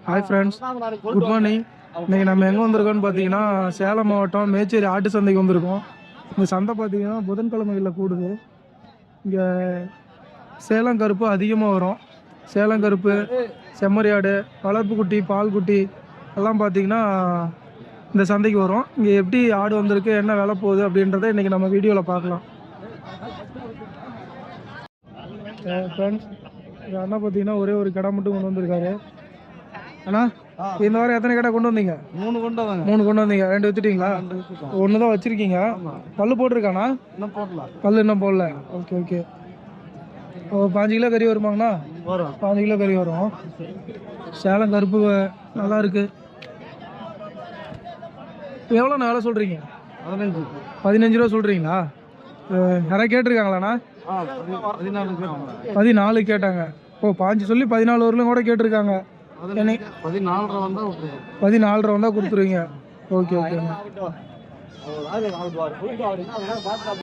Hi friends, good morning. இன்றைக்கி நம்ம எங்கே வந்திருக்கோம்னு பார்த்தீங்கன்னா சேலம் மாவட்டம் மேச்சேரி ஆட்டு சந்தைக்கு வந்திருக்கோம். இந்த சந்தை பார்த்தீங்கன்னா புதன்கிழமைகளில் கூடுது. இங்கே சேலம் கருப்பு அதிகமாக வரும். சேலம் கருப்பு, செம்மறி ஆடு, வளர்ப்பு குட்டி, பால் குட்டி எல்லாம் பார்த்தீங்கன்னா இந்த சந்தைக்கு வரும். இங்கே எப்படி ஆடு வந்திருக்கு, என்ன விலை போகுது அப்படின்றத இன்றைக்கி நம்ம வீடியோவில் பார்க்கலாம். ஃப்ரெண்ட்ஸ், இந்த அண்ணா பார்த்தீங்கன்னா ஒரே ஒரு கடை மட்டும் கொண்டு வந்திருக்காரு. அண்ணா, இந்த வாரம் எத்தனை கடை கொண்டு வந்தீங்க? 3 கொண்டு வந்தாங்க. 3 கொண்டு வந்தீங்க. 2 வித்துட்டீங்களா? 1 தான் வச்சிருக்கீங்க. பல்லு போட்டிருக்காண்ணா? இன்னும் போடல. பல்லு இன்னும் போடல. Okay okay. 5 கிலோ கறி வருமாங்கண்ணா? வரும். 5 கிலோ கறி வரும். சேலம் கருப்பு நல்லா இருக்கு. எவ்வளோண்ணா வேலை சொல்கிறீங்க? 15 ரூபா சொல்கிறீங்களா? யாராவது கேட்டிருக்காங்களாண்ணா? 14 கேட்டாங்க. ஓ, 5 சொல்லி 14 வரலும் கூட கேட்டிருக்காங்க. 14 வந்தால் கொடுத்துருவீங்க. ஓகே ஓகேங்க.